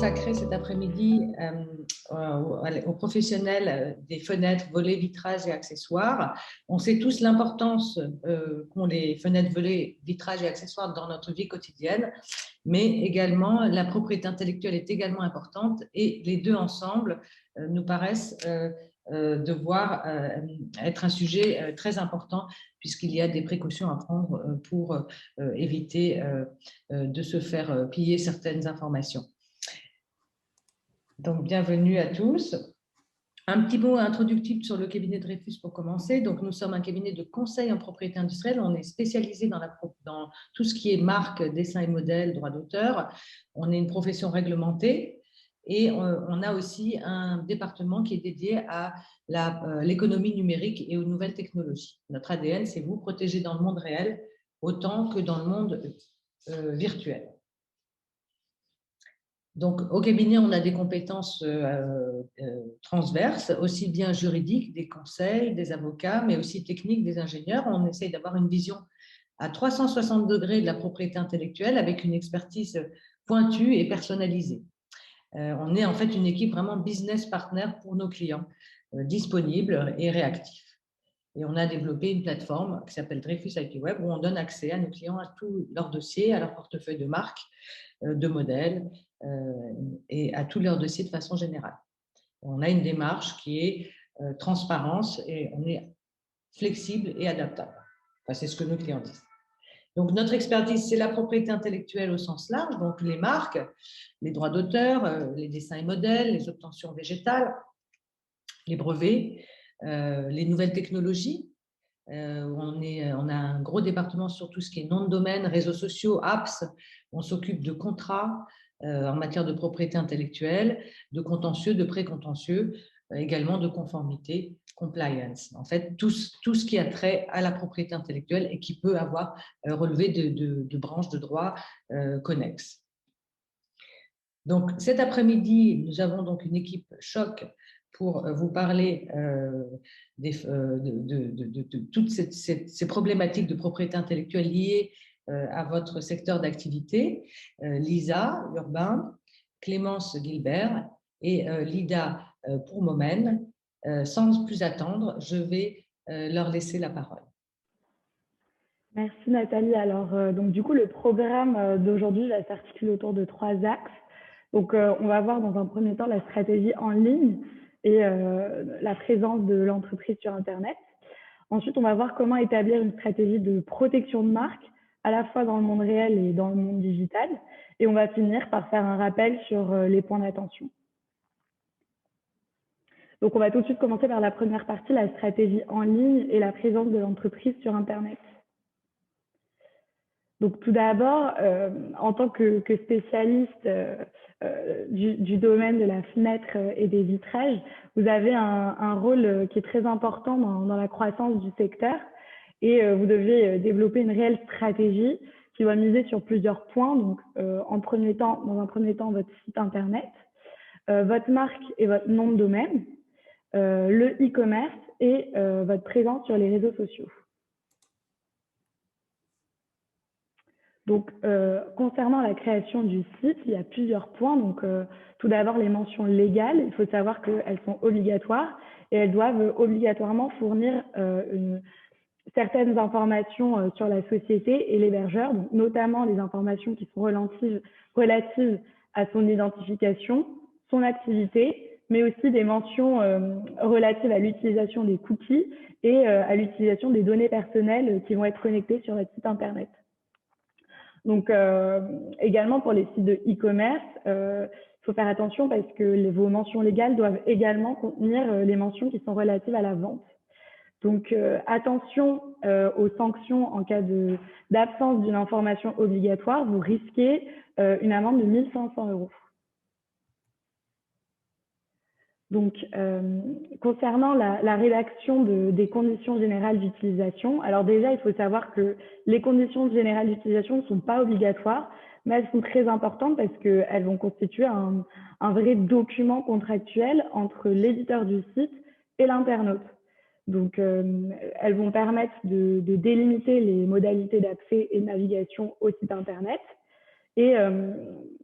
consacrer cet après-midi aux professionnels des fenêtres, volets, vitrages et accessoires. On sait tous l'importance qu'ont les fenêtres, volets, vitrages et accessoires dans notre vie quotidienne, mais également la propriété intellectuelle est également importante et les deux ensemble nous paraissent devoir être un sujet très important puisqu'il y a des précautions à prendre pour éviter de se faire piller certaines informations. Donc, bienvenue à tous. Un petit mot introductif sur le cabinet Dreyfus pour commencer. Donc, nous sommes un cabinet de conseil en propriété industrielle. On est spécialisé dans tout ce qui est marque, dessin et modèle, droit d'auteur. On est une profession réglementée et on a aussi un département qui est dédié à l'économie numérique et aux nouvelles technologies. Notre ADN, c'est vous protéger dans le monde réel autant que dans le monde virtuel. Donc, au cabinet, on a des compétences transverses, aussi bien juridiques, des conseils, des avocats, mais aussi techniques, des ingénieurs. On essaye d'avoir une vision à 360 degrés de la propriété intellectuelle avec une expertise pointue et personnalisée. On est en fait une équipe vraiment business partner pour nos clients, disponible et réactif. Et on a développé une plateforme qui s'appelle Dreyfus IP Web où on donne accès à nos clients à tous leurs dossiers, à leur portefeuille de marques, de modèles et à tous leurs dossiers de façon générale. On a une démarche qui est transparence et on est flexible et adaptable. Enfin, c'est ce que nos clients disent. Donc, notre expertise, c'est la propriété intellectuelle au sens large, donc les marques, les droits d'auteur, les dessins et modèles, les obtentions végétales, les brevets, les nouvelles technologies. On a un gros département sur tout ce qui est nom de domaine, réseaux sociaux, apps. On s'occupe de contrats en matière de propriété intellectuelle, de contentieux, de précontentieux, également de conformité, compliance. En fait, tout ce qui a trait à la propriété intellectuelle et qui peut avoir relevé de branches de droit connexes. Donc, cet après-midi, nous avons donc une équipe choc pour vous parler de toutes ces problématiques de propriété intellectuelle liées à votre secteur d'activité. Lisa Urbain, Clémence Gilbert et Lida Pourmomen. Sans plus attendre, je vais leur laisser la parole. Merci Nathalie. Alors, donc du coup, le programme d'aujourd'hui va s'articuler autour de 3 axes. Donc, on va voir dans un premier temps la stratégie en ligne et la présence de l'entreprise sur Internet. Ensuite, on va voir comment établir une stratégie de protection de marque, à la fois dans le monde réel et dans le monde digital. Et on va finir par faire un rappel sur les points d'attention. Donc, on va tout de suite commencer par la première partie, la stratégie en ligne et la présence de l'entreprise sur Internet. Donc, tout d'abord, en tant que spécialiste du domaine de la fenêtre et des vitrages, vous avez un rôle qui est très important dans la croissance du secteur et vous devez développer une réelle stratégie qui va miser sur plusieurs points. Donc, dans un premier temps, votre site Internet, votre marque et votre nom de domaine, le e-commerce et votre présence sur les réseaux sociaux. Donc, concernant la création du site, il y a plusieurs points. Donc, tout d'abord, les mentions légales. Il faut savoir qu'elles sont obligatoires et elles doivent obligatoirement fournir certaines informations sur la société et l'hébergeur, notamment les informations qui sont relatives à son identification, son activité, mais aussi des mentions relatives à l'utilisation des cookies et à l'utilisation des données personnelles qui vont être connectées sur votre site Internet. Donc, également pour les sites de e-commerce, il faut faire attention parce que vos mentions légales doivent également contenir les mentions qui sont relatives à la vente. Donc, attention aux sanctions en cas d'absence d'une information obligatoire. Vous risquez une amende de 1 500 €. Donc, concernant la rédaction des conditions générales d'utilisation, alors déjà, il faut savoir que les conditions générales d'utilisation ne sont pas obligatoires, mais elles sont très importantes parce qu'elles vont constituer un vrai document contractuel entre l'éditeur du site et l'internaute. Donc, elles vont permettre de délimiter les modalités d'accès et de navigation au site Internet. Et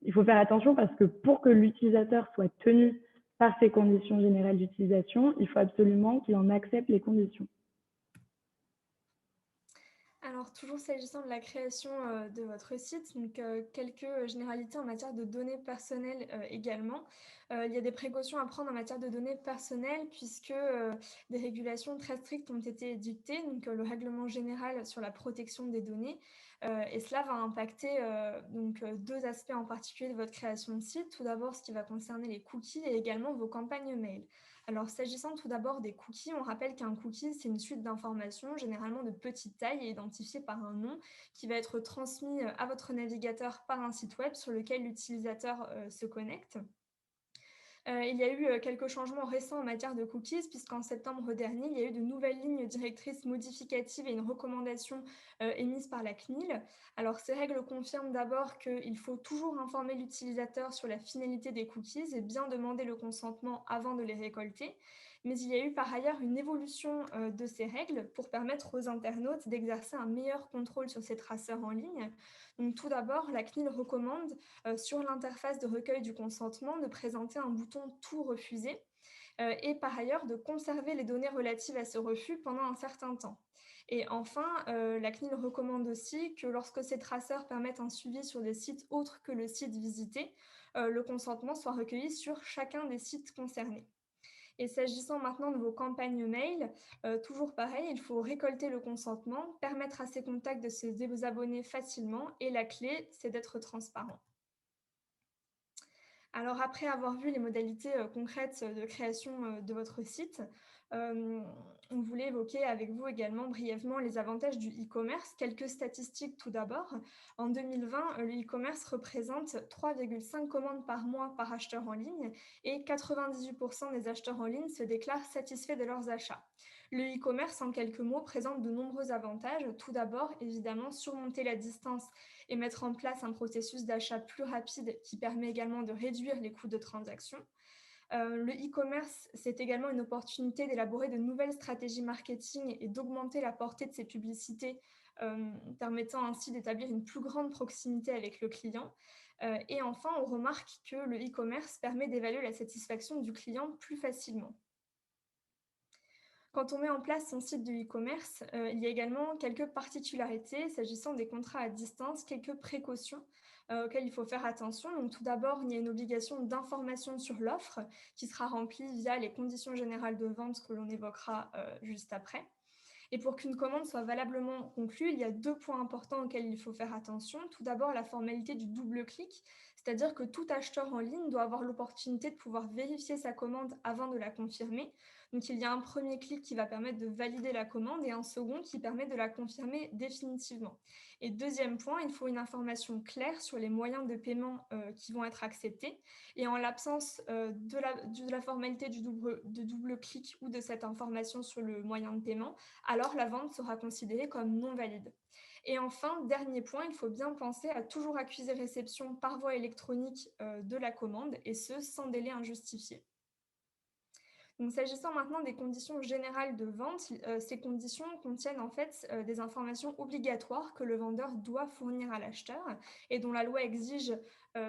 il faut faire attention parce que pour que l'utilisateur soit tenu par ces conditions générales d'utilisation, il faut absolument qu'il en accepte les conditions. Alors, toujours s'agissant de la création de votre site, donc quelques généralités en matière de données personnelles également. Il y a des précautions à prendre en matière de données personnelles puisque des régulations très strictes ont été édictées, donc le règlement général sur la protection des données. Et cela va impacter deux aspects en particulier de votre création de site. Tout d'abord, ce qui va concerner les cookies et également vos campagnes mail. Alors, s'agissant tout d'abord des cookies, on rappelle qu'un cookie, c'est une suite d'informations, généralement de petite taille et identifiée par un nom, qui va être transmis à votre navigateur par un site web sur lequel l'utilisateur se connecte. Il y a eu quelques changements récents en matière de cookies, puisqu'en septembre dernier, il y a eu de nouvelles lignes directrices modificatives et une recommandation émise par la CNIL. Alors, ces règles confirment d'abord qu'il faut toujours informer l'utilisateur sur la finalité des cookies et bien demander le consentement avant de les récolter. Mais il y a eu par ailleurs une évolution de ces règles pour permettre aux internautes d'exercer un meilleur contrôle sur ces traceurs en ligne. Donc, tout d'abord, la CNIL recommande sur l'interface de recueil du consentement de présenter un bouton Tout refuser et par ailleurs de conserver les données relatives à ce refus pendant un certain temps. Et enfin, la CNIL recommande aussi que lorsque ces traceurs permettent un suivi sur des sites autres que le site visité, le consentement soit recueilli sur chacun des sites concernés. Et s'agissant maintenant de vos campagnes mail, toujours pareil, il faut récolter le consentement, permettre à ses contacts de se désabonner facilement et la clé, c'est d'être transparent. Alors après avoir vu les modalités concrètes de création de votre site, on voulait évoquer avec vous également brièvement les avantages du e-commerce. Quelques statistiques tout d'abord. En 2020, le e-commerce représente 3,5 commandes par mois par acheteur en ligne et 98% des acheteurs en ligne se déclarent satisfaits de leurs achats. Le e-commerce, en quelques mots, présente de nombreux avantages. Tout d'abord, évidemment, surmonter la distance et mettre en place un processus d'achat plus rapide qui permet également de réduire les coûts de transaction. Le e-commerce, c'est également une opportunité d'élaborer de nouvelles stratégies marketing et d'augmenter la portée de ces publicités, permettant ainsi d'établir une plus grande proximité avec le client. Et enfin, on remarque que le e-commerce permet d'évaluer la satisfaction du client plus facilement. Quand on met en place son site de e-commerce, il y a également quelques particularités s'agissant des contrats à distance, quelques précautions auxquelles il faut faire attention. Donc, tout d'abord, il y a une obligation d'information sur l'offre qui sera remplie via les conditions générales de vente que l'on évoquera juste après. Et pour qu'une commande soit valablement conclue, il y a 2 points importants auxquels il faut faire attention. Tout d'abord, la formalité du double clic, c'est-à-dire que tout acheteur en ligne doit avoir l'opportunité de pouvoir vérifier sa commande avant de la confirmer. Donc, il y a un premier clic qui va permettre de valider la commande et un second qui permet de la confirmer définitivement. Et deuxième point, il faut une information claire sur les moyens de paiement qui vont être acceptés. Et en l'absence de la formalité du double clic ou de cette information sur le moyen de paiement, alors la vente sera considérée comme non valide. Et enfin, dernier point, il faut bien penser à toujours accuser réception par voie électronique de la commande, et ce, sans délai injustifié. Donc, s'agissant maintenant des conditions générales de vente, ces conditions contiennent en fait des informations obligatoires que le vendeur doit fournir à l'acheteur et dont la loi exige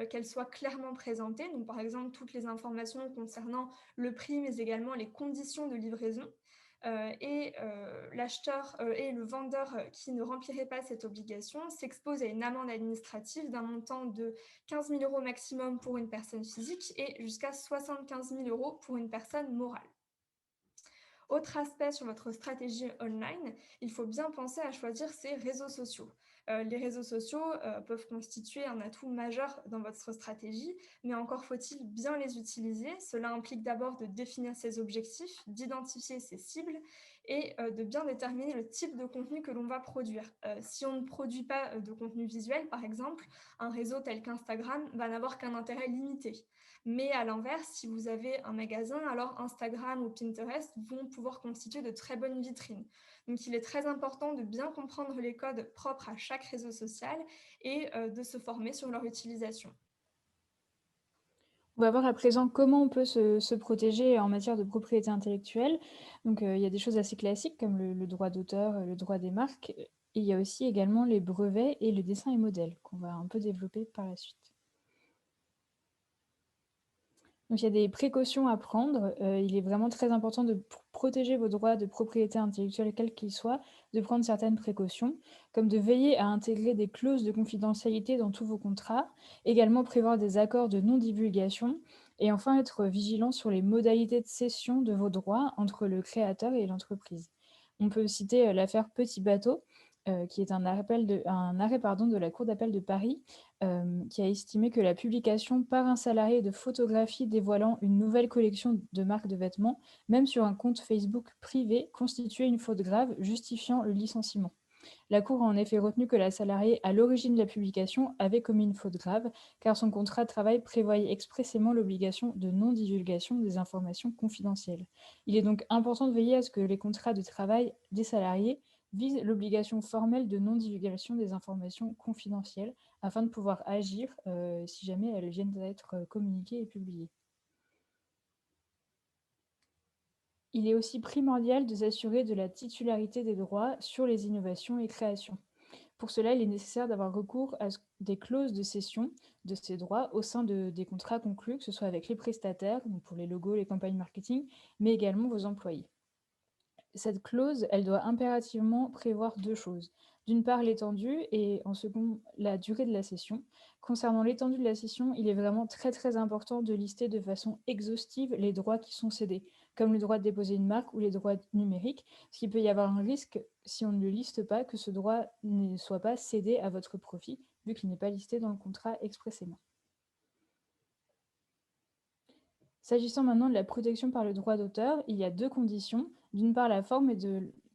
qu'elles soient clairement présentées. Donc, par exemple, toutes les informations concernant le prix, mais également les conditions de livraison. L'acheteur et le vendeur qui ne remplirait pas cette obligation s'expose à une amende administrative d'un montant de 15 000 € maximum pour une personne physique et jusqu'à 75 000 € pour une personne morale. Autre aspect sur votre stratégie online, il faut bien penser à choisir ses réseaux sociaux. Les réseaux sociaux peuvent constituer un atout majeur dans votre stratégie, mais encore faut-il bien les utiliser. Cela implique d'abord de définir ses objectifs, d'identifier ses cibles et de bien déterminer le type de contenu que l'on va produire. Si on ne produit pas de contenu visuel, par exemple, un réseau tel qu'Instagram va n'avoir qu'un intérêt limité. Mais à l'inverse, si vous avez un magasin, alors Instagram ou Pinterest vont pouvoir constituer de très bonnes vitrines. Donc, il est très important de bien comprendre les codes propres à chaque réseau social et de se former sur leur utilisation. On va voir à présent comment on peut se protéger en matière de propriété intellectuelle. Donc, il y a des choses assez classiques comme le droit d'auteur, le droit des marques. Et il y a aussi également les brevets et le dessin et modèle qu'on va un peu développer par la suite. Donc, il y a des précautions à prendre. Il est vraiment très important de protéger vos droits de propriété intellectuelle, quels qu'ils soient, de prendre certaines précautions, comme de veiller à intégrer des clauses de confidentialité dans tous vos contrats, également prévoir des accords de non-divulgation, et enfin être vigilant sur les modalités de cession de vos droits entre le créateur et l'entreprise. On peut citer l'affaire Petit Bateau, qui est un arrêt de la Cour d'appel de Paris, qui a estimé que la publication par un salarié de photographies dévoilant une nouvelle collection de marques de vêtements, même sur un compte Facebook privé, constituait une faute grave justifiant le licenciement. La Cour a en effet retenu que la salariée à l'origine de la publication avait commis une faute grave, car son contrat de travail prévoyait expressément l'obligation de non-divulgation des informations confidentielles. Il est donc important de veiller à ce que les contrats de travail des salariés visent l'obligation formelle de non-divulgation des informations confidentielles afin de pouvoir agir si jamais elles viennent d'être communiquées et publiées. Il est aussi primordial de s'assurer de la titularité des droits sur les innovations et créations. Pour cela, il est nécessaire d'avoir recours à des clauses de cession de ces droits au sein des contrats conclus, que ce soit avec les prestataires, donc pour les logos, les campagnes marketing, mais également vos employés. Cette clause, elle doit impérativement prévoir deux choses. D'une part, l'étendue et en second, la durée de la cession. Concernant l'étendue de la cession, il est vraiment très très important de lister de façon exhaustive les droits qui sont cédés, comme le droit de déposer une marque ou les droits numériques, parce qu'il peut y avoir un risque, si on ne le liste pas, que ce droit ne soit pas cédé à votre profit, vu qu'il n'est pas listé dans le contrat expressément. S'agissant maintenant de la protection par le droit d'auteur, il y a deux conditions. D'une part, la forme et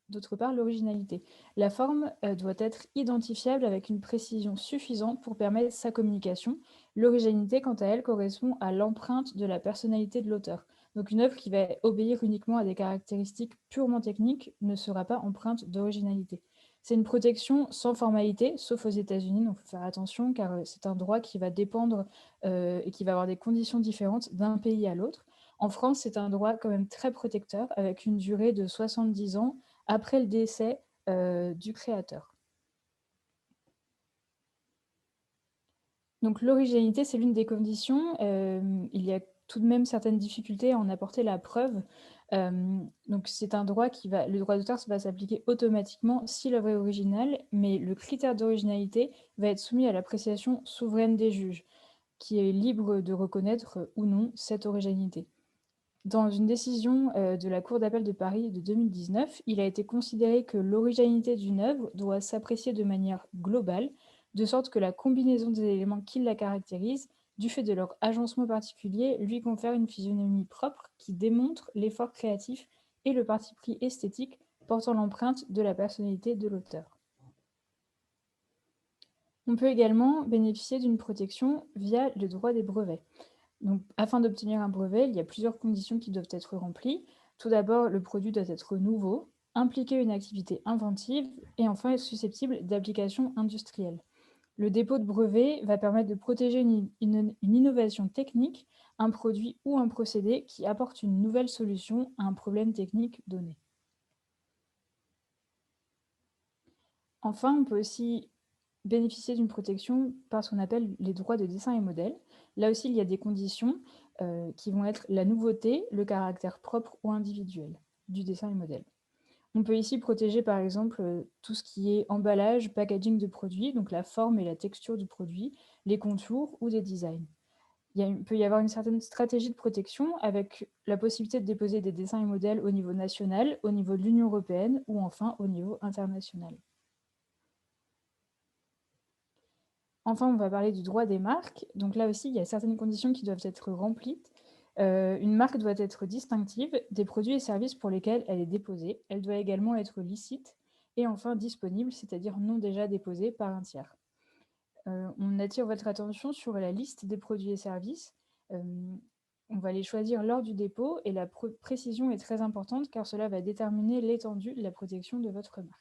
d'autre part, l'originalité. La forme doit être identifiable avec une précision suffisante pour permettre sa communication. L'originalité, quant à elle, correspond à l'empreinte de la personnalité de l'auteur. Donc une œuvre qui va obéir uniquement à des caractéristiques purement techniques ne sera pas empreinte d'originalité. C'est une protection sans formalité, sauf aux États-Unis, donc il faut faire attention car c'est un droit qui va dépendre et qui va avoir des conditions différentes d'un pays à l'autre. En France, c'est un droit quand même très protecteur, avec une durée de 70 ans après le décès du créateur. Donc l'originalité, c'est l'une des conditions. Il y a tout de même certaines difficultés à en apporter la preuve. Donc c'est un droit le droit d'auteur va s'appliquer automatiquement si l'œuvre est originale, mais le critère d'originalité va être soumis à l'appréciation souveraine des juges, qui est libre de reconnaître ou non cette originalité. Dans une décision de la Cour d'appel de Paris de 2019, il a été considéré que l'originalité d'une œuvre doit s'apprécier de manière globale, de sorte que la combinaison des éléments qui la caractérisent, du fait de leur agencement particulier, lui confère une physionomie propre qui démontre l'effort créatif et le parti pris esthétique portant l'empreinte de la personnalité de l'auteur. On peut également bénéficier d'une protection via le droit des brevets. Donc, afin d'obtenir un brevet, il y a plusieurs conditions qui doivent être remplies. Tout d'abord, le produit doit être nouveau, impliquer une activité inventive et enfin être susceptible d'application industrielle. Le dépôt de brevet va permettre de protéger une innovation technique, un produit ou un procédé qui apporte une nouvelle solution à un problème technique donné. Enfin, on peut aussi bénéficier d'une protection par ce qu'on appelle les droits de dessin et modèle. Là aussi, il y a des conditions qui vont être la nouveauté, le caractère propre ou individuel du dessin et modèle. On peut ici protéger par exemple tout ce qui est emballage, packaging de produits, donc la forme et la texture du produit, les contours ou des designs. Il peut y avoir une certaine stratégie de protection avec la possibilité de déposer des dessins et modèles au niveau national, au niveau de l'Union européenne ou enfin au niveau international. Enfin, on va parler du droit des marques. Donc là aussi, il y a certaines conditions qui doivent être remplies. Une marque doit être distinctive des produits et services pour lesquels elle est déposée. Elle doit également être licite et enfin disponible, c'est-à-dire non déjà déposée par un tiers. On attire votre attention sur la liste des produits et services. On va les choisir lors du dépôt et la précision est très importante car cela va déterminer l'étendue de la protection de votre marque.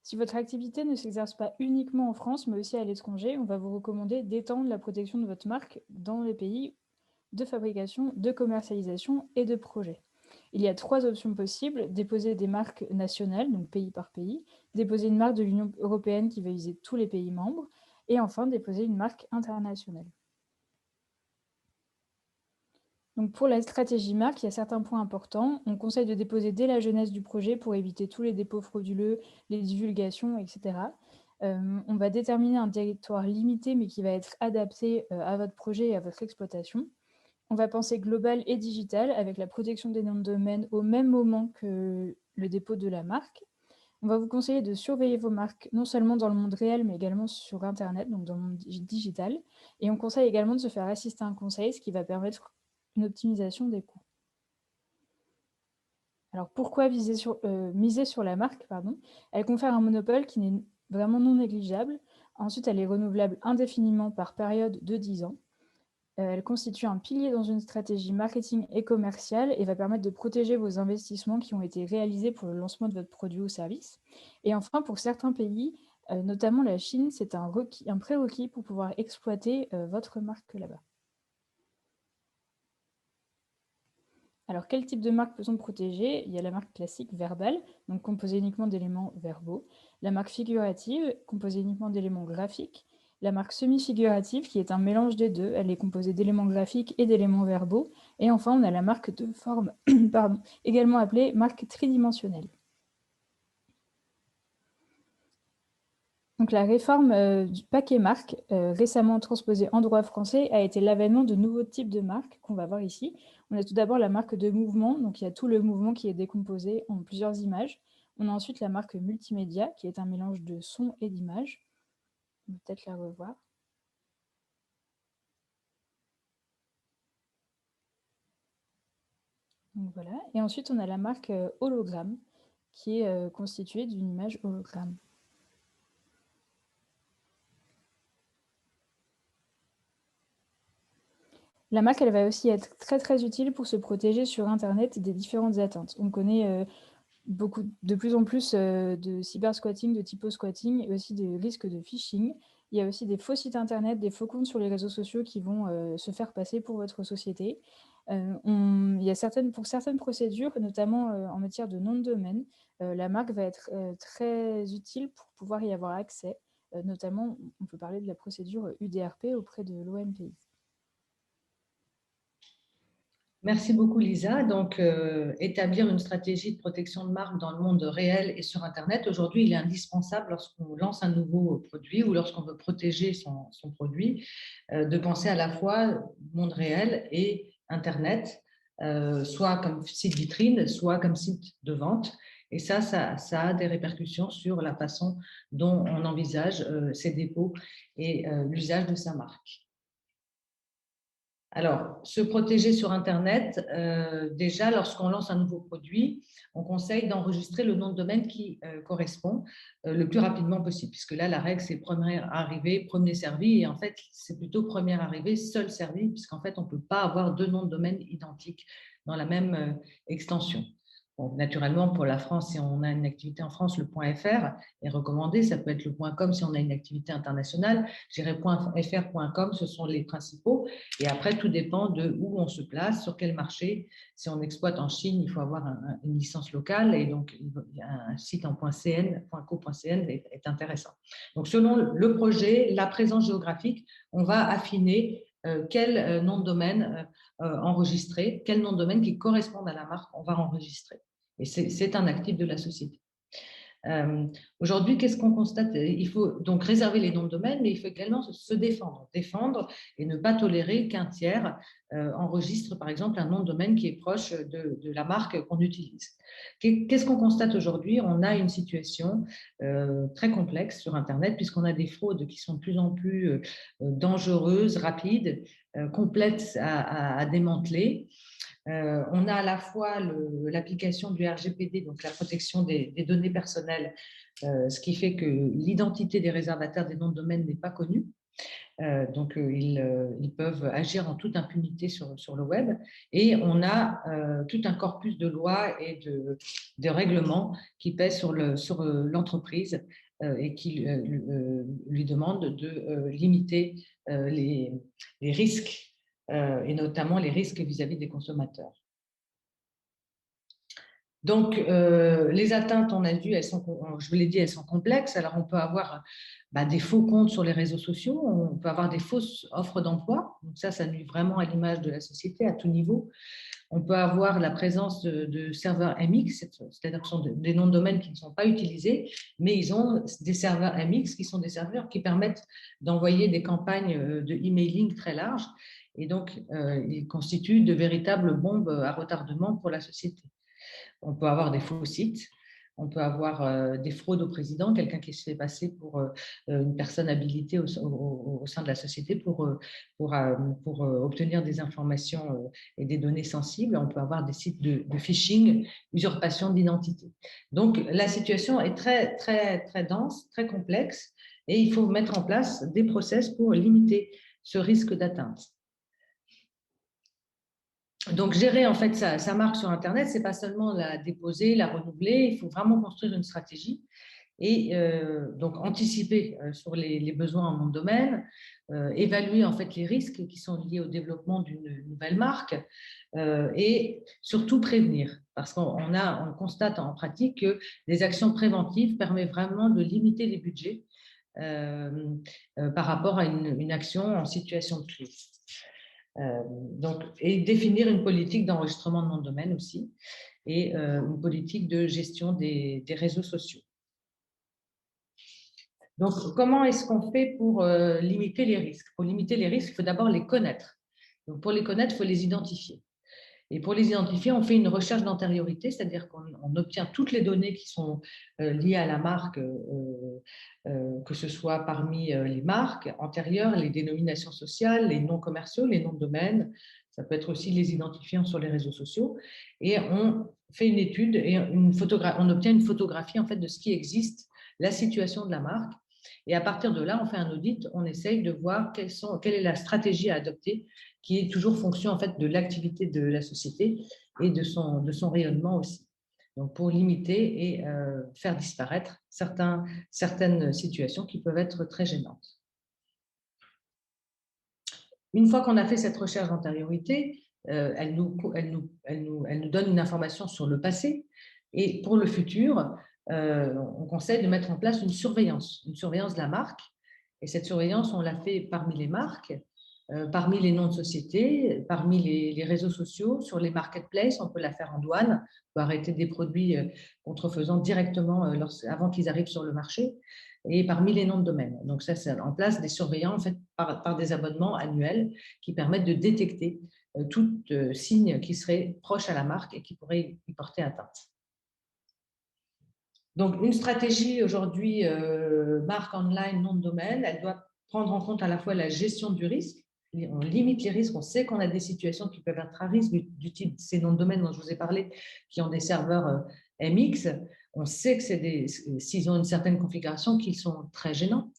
Si votre activité ne s'exerce pas uniquement en France, mais aussi à l'étranger, on va vous recommander d'étendre la protection de votre marque dans les pays de fabrication, de commercialisation et de projet. il y a 3 options possibles. Déposer des marques nationales, donc pays par pays, déposer une marque de l'Union européenne qui va viser tous les pays membres, et enfin déposer une marque internationale. Donc pour la stratégie marque, il y a certains points importants. On conseille de déposer dès la jeunesse du projet pour éviter tous les dépôts frauduleux, les divulgations, etc. On va déterminer un territoire limité, mais qui va être adapté à votre projet et à votre exploitation. On va penser global et digital avec la protection des noms de domaine au même moment que le dépôt de la marque. On va vous conseiller de surveiller vos marques, non seulement dans le monde réel, mais également sur Internet, donc dans le monde digital. Et on conseille également de se faire assister à un conseil, ce qui va permettre une optimisation des coûts. Alors pourquoi miser sur la marque, pardon. Elle confère un monopole qui n'est vraiment non négligeable. Ensuite, elle est renouvelable indéfiniment par période de 10 ans. Elle constitue un pilier dans une stratégie marketing et commerciale et va permettre de protéger vos investissements qui ont été réalisés pour le lancement de votre produit ou service. Et enfin, pour certains pays, notamment la Chine, c'est un prérequis pour pouvoir exploiter votre marque là-bas. Alors, quel type de marque peut-on protéger? Il y a la marque classique verbale, donc composée uniquement d'éléments verbaux. La marque figurative, composée uniquement d'éléments graphiques. La marque semi-figurative, qui est un mélange des deux. Elle est composée d'éléments graphiques et d'éléments verbaux. Et enfin, on a la marque de forme, également appelée marque tridimensionnelle. Donc, la réforme du paquet marque, récemment transposée en droit français, a été l'avènement de nouveaux types de marques qu'on va voir ici. On a tout d'abord la marque de mouvement, donc il y a tout le mouvement qui est décomposé en plusieurs images. On a ensuite la marque multimédia, qui est un mélange de son et d'images. On va peut-être la revoir. Donc voilà. Et ensuite, on a la marque hologramme, qui est constituée d'une image hologramme. La marque, elle va aussi être très très utile pour se protéger sur Internet des différentes atteintes. On connaît de plus en plus de cybersquatting, de typo-squatting et aussi des risques de phishing. Il y a aussi des faux sites Internet, des faux comptes sur les réseaux sociaux qui vont se faire passer pour votre société. Il y a pour certaines procédures, notamment en matière de nom de domaine, la marque va être très utile pour pouvoir y avoir accès. Notamment, on peut parler de la procédure UDRP auprès de l'OMPI. Merci beaucoup, Lisa. Donc, établir une stratégie de protection de marque dans le monde réel et sur Internet, aujourd'hui, il est indispensable lorsqu'on lance un nouveau produit ou lorsqu'on veut protéger son produit, de penser à la fois monde réel et Internet, soit comme site vitrine, soit comme site de vente. Et ça a des répercussions sur la façon dont on envisage ses dépôts et l'usage de sa marque. Alors, se protéger sur Internet, déjà, lorsqu'on lance un nouveau produit, on conseille d'enregistrer le nom de domaine qui correspond le plus rapidement possible, puisque là, la règle, c'est première arrivée, premier servi, et en fait, c'est plutôt première arrivée, seul servi, puisqu'en fait, on ne peut pas avoir 2 noms de domaine identiques dans la même extension. Bon, naturellement, pour la France, si on a une activité en France, le .fr est recommandé. Ça peut être le .com si on a une activité internationale. Je dirais .fr, .com, ce sont les principaux. Et après, tout dépend de où on se place, sur quel marché. Si on exploite en Chine, il faut avoir une licence locale. Et donc, un site en .cn, .co.cn est intéressant. Donc, selon le projet, la présence géographique, on va affiner quel nom de domaine enregistrer, quel nom de domaine qui correspond à la marque on va enregistrer. Et c'est un actif de la société. Aujourd'hui, qu'est-ce qu'on constate? Il faut donc réserver les noms de domaine, mais il faut également se défendre et ne pas tolérer qu'un tiers enregistre, par exemple, un nom de domaine qui est proche de la marque qu'on utilise. Qu'est-ce qu'on constate aujourd'hui? On a une situation très complexe sur Internet, puisqu'on a des fraudes qui sont de plus en plus dangereuses, rapides, complexes à démanteler. On a à la fois l'application du RGPD, donc la protection des données personnelles, ce qui fait que l'identité des réservataires des noms de domaine n'est pas connue. Donc, ils peuvent agir en toute impunité sur le web. Et on a tout un corpus de lois et de règlements qui pèsent sur l'entreprise et qui lui demandent de limiter les risques et notamment les risques vis-à-vis des consommateurs. Donc, les atteintes, on a vu, je vous l'ai dit, elles sont complexes. Alors, on peut avoir des faux comptes sur les réseaux sociaux, on peut avoir des fausses offres d'emploi. Donc, ça nuit vraiment à l'image de la société à tout niveau. On peut avoir la présence de serveurs MX, c'est-à-dire que ce sont des noms de domaine qui ne sont pas utilisés, mais ils ont des serveurs MX qui sont des serveurs qui permettent d'envoyer des campagnes de emailing très larges. Et donc, ils constituent de véritables bombes à retardement pour la société. On peut avoir des faux sites, on peut avoir des fraudes au président, quelqu'un qui se fait passer pour une personne habilitée au sein de la société pour obtenir des informations et des données sensibles. On peut avoir des sites de phishing, usurpation d'identité. Donc, la situation est très, très, très dense, très complexe, et il faut mettre en place des process pour limiter ce risque d'atteinte. Donc, gérer en fait sa marque sur Internet, ce n'est pas seulement la déposer, la renouveler, il faut vraiment construire une stratégie et donc anticiper sur les besoins en nom de domaine, évaluer en fait les risques qui sont liés au développement d'une nouvelle marque et surtout prévenir, parce qu'on constate en pratique que les actions préventives permettent vraiment de limiter les budgets par rapport à une action en situation de crise. Et définir une politique d'enregistrement de nom de domaine aussi et une politique de gestion des réseaux sociaux. Donc, comment est-ce qu'on fait pour limiter les risques? Pour limiter les risques, il faut d'abord les connaître. Donc, pour les connaître, il faut les identifier. Et pour les identifier, on fait une recherche d'antériorité, c'est-à-dire qu'on obtient toutes les données qui sont liées à la marque, que ce soit parmi les marques antérieures, les dénominations sociales, les noms commerciaux, les noms de domaine. Ça peut être aussi les identifiants sur les réseaux sociaux. Et on fait une étude et on obtient une photographie en fait, de ce qui existe, la situation de la marque. Et à partir de là, on fait un audit, on essaye de voir quelle est la stratégie à adopter, qui est toujours fonction en fait, de l'activité de la société et de son rayonnement aussi. Donc, pour limiter et faire disparaître certaines situations qui peuvent être très gênantes. Une fois qu'on a fait cette recherche d'antériorité, elle nous donne une information sur le passé. Et pour le futur, on conseille de mettre en place une surveillance de la marque. Et cette surveillance, on l'a fait parmi les marques, parmi les noms de société, parmi les réseaux sociaux, sur les marketplaces, on peut la faire en douane, on peut arrêter des produits contrefaisants directement avant qu'ils arrivent sur le marché, et parmi les noms de domaine. Donc ça, c'est en place des surveillants en fait, par des abonnements annuels qui permettent de détecter tout signe qui serait proche à la marque et qui pourrait y porter atteinte. Donc, une stratégie aujourd'hui, marque online, nom de domaine, elle doit prendre en compte à la fois la gestion du risque. On limite les risques, on sait qu'on a des situations qui peuvent être à risque du type ces noms de domaine dont je vous ai parlé, qui ont des serveurs MX. On sait que s'ils ont une certaine configuration, qu'ils sont très gênants.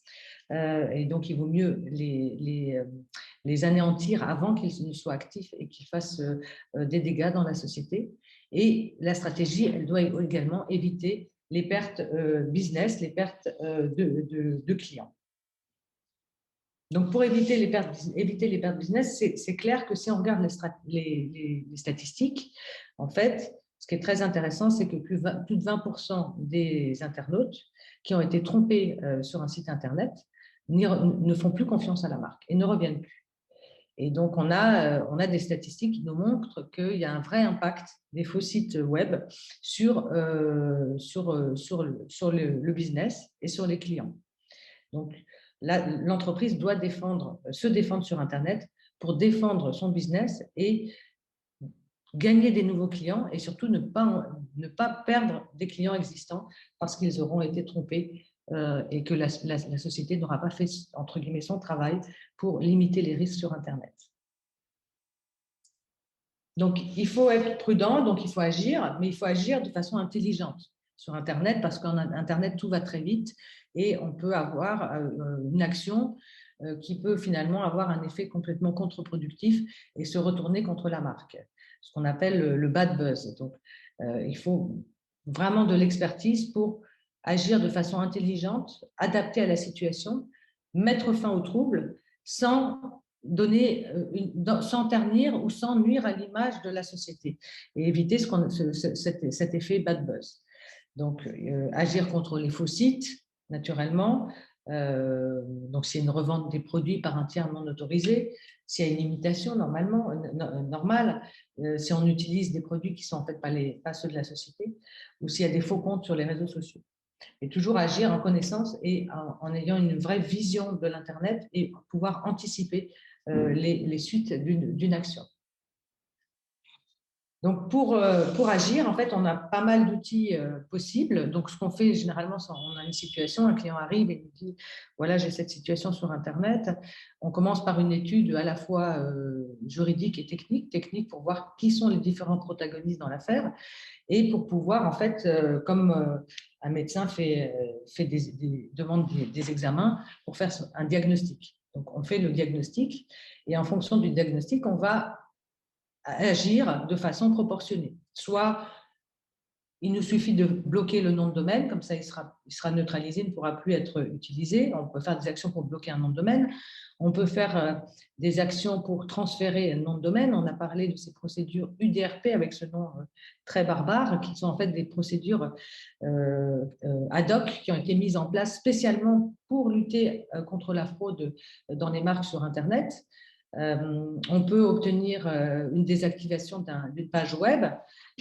Et donc, il vaut mieux les anéantir avant qu'ils ne soient actifs et qu'ils fassent des dégâts dans la société. Et la stratégie, elle doit également éviter les pertes business, les pertes de clients. Donc, pour éviter les pertes business, c'est clair que si on regarde les statistiques, en fait, ce qui est très intéressant, c'est que plus de 20% des internautes qui ont été trompés sur un site Internet ne font plus confiance à la marque et ne reviennent plus. Et donc, on a des statistiques qui nous montrent qu'il y a un vrai impact des faux sites web sur le business et sur les clients. Donc, l'entreprise doit se défendre sur Internet pour défendre son business et gagner des nouveaux clients et surtout ne pas perdre des clients existants parce qu'ils auront été trompés et que la société n'aura pas fait, entre guillemets, son travail pour limiter les risques sur Internet. Donc, il faut être prudent, donc il faut agir, mais il faut agir de façon intelligente sur Internet parce qu'en Internet, tout va très vite et on peut avoir une action qui peut finalement avoir un effet complètement contre-productif et se retourner contre la marque, ce qu'on appelle le bad buzz. Donc, il faut vraiment de l'expertise pour agir de façon intelligente, adaptée à la situation, mettre fin aux troubles sans sans ternir ou sans nuire à l'image de la société et éviter cet effet bad buzz. Donc, agir contre les faux sites, naturellement. Donc, s'il y a une revente des produits par un tiers non autorisé, s'il y a une imitation normale, si on utilise des produits qui ne sont en fait pas ceux de la société, ou s'il y a des faux comptes sur les réseaux sociaux. Et toujours agir en connaissance et en ayant une vraie vision de l'Internet et pouvoir anticiper les suites d'une action. Donc, pour agir, en fait, on a pas mal d'outils possibles. Donc, ce qu'on fait généralement, on a une situation, un client arrive et nous dit, voilà, j'ai cette situation sur Internet. On commence par une étude à la fois juridique et technique pour voir qui sont les différents protagonistes dans l'affaire et pour pouvoir, en fait, comme un médecin demande des examens pour faire un diagnostic. Donc, on fait le diagnostic et en fonction du diagnostic, on va agir de façon proportionnée. Soit il nous suffit de bloquer le nom de domaine, comme ça il sera neutralisé, il ne pourra plus être utilisé. On peut faire des actions pour bloquer un nom de domaine. On peut faire des actions pour transférer un nom de domaine. On a parlé de ces procédures UDRP avec ce nom très barbare, qui sont en fait des procédures ad hoc qui ont été mises en place spécialement pour lutter contre la fraude dans les marques sur Internet. On peut obtenir une désactivation d'une page web.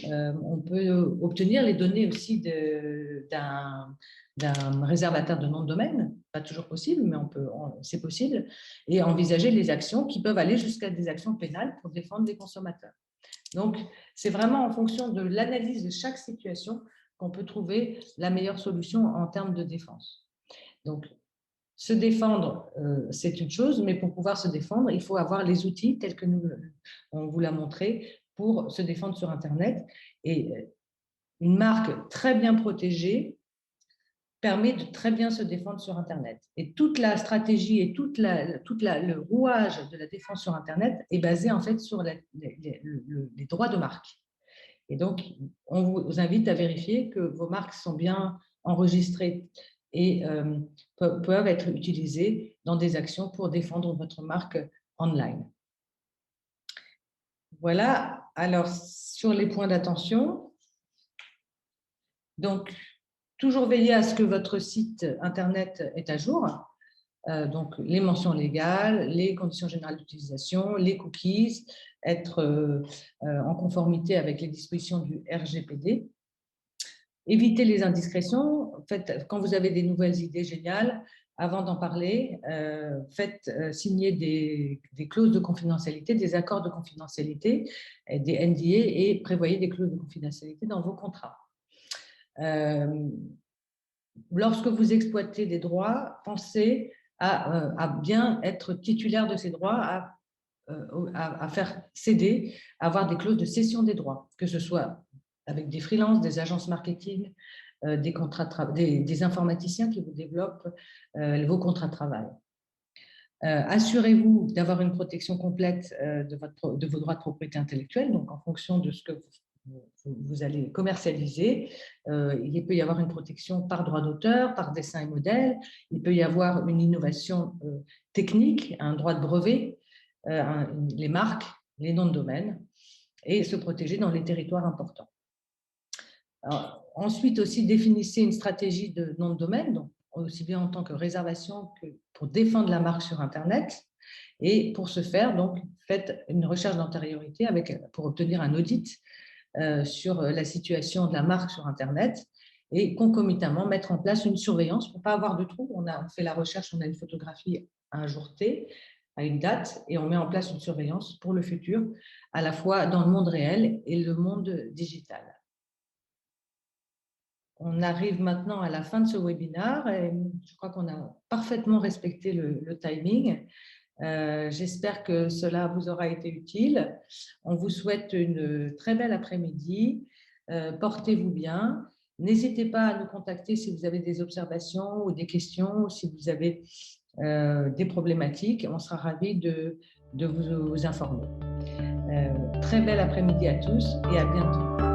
On peut obtenir les données aussi d'un réservataire de nom de domaine. Pas toujours possible, mais c'est possible. Et envisager les actions qui peuvent aller jusqu'à des actions pénales pour défendre les consommateurs. Donc, c'est vraiment en fonction de l'analyse de chaque situation qu'on peut trouver la meilleure solution en termes de défense. Donc, se défendre, c'est une chose, mais pour pouvoir se défendre, il faut avoir les outils tels que on vous l'a montré pour se défendre sur Internet. Et une marque très bien protégée permet de très bien se défendre sur Internet. Et toute la stratégie et le rouage de la défense sur Internet est basé en fait sur les droits de marque. Et donc, on vous invite à vérifier que vos marques sont bien enregistrées et peuvent être utilisées dans des actions pour défendre votre marque online. Voilà, alors sur les points d'attention, donc toujours veiller à ce que votre site Internet est à jour, donc les mentions légales, les conditions générales d'utilisation, les cookies, être en conformité avec les dispositions du RGPD. Évitez les indiscrétions. En fait, quand vous avez des nouvelles idées géniales, avant d'en parler, faites signer des clauses de confidentialité, des accords de confidentialité, des NDA et prévoyez des clauses de confidentialité dans vos contrats. Lorsque vous exploitez des droits, pensez à bien être titulaire de ces droits, à faire céder, à avoir des clauses de cession des droits, que ce soit avec des freelances, des agences marketing, des informaticiens qui vous développent vos contrats de travail. Assurez-vous d'avoir une protection complète de vos droits de propriété intellectuelle, donc en fonction de ce que vous allez commercialiser. Il peut y avoir une protection par droit d'auteur, par dessin et modèle. Il peut y avoir une innovation technique, un droit de brevet, les marques, les noms de domaine, et se protéger dans les territoires importants. Alors, ensuite aussi, définissez une stratégie de nom de domaine, donc aussi bien en tant que réservation que pour défendre la marque sur Internet. Et pour ce faire, donc, faites une recherche d'antériorité pour obtenir un audit sur la situation de la marque sur Internet et concomitamment mettre en place une surveillance pour ne pas avoir de trou. On fait la recherche, on a une photographie à un jour T, à une date, et on met en place une surveillance pour le futur, à la fois dans le monde réel et le monde digital. On arrive maintenant à la fin de ce webinaire et je crois qu'on a parfaitement respecté le timing. J'espère que cela vous aura été utile. On vous souhaite une très belle après-midi. Portez-vous bien. N'hésitez pas à nous contacter si vous avez des observations ou des questions, ou si vous avez des problématiques. On sera ravis de vous informer. Très bel après-midi à tous et à bientôt.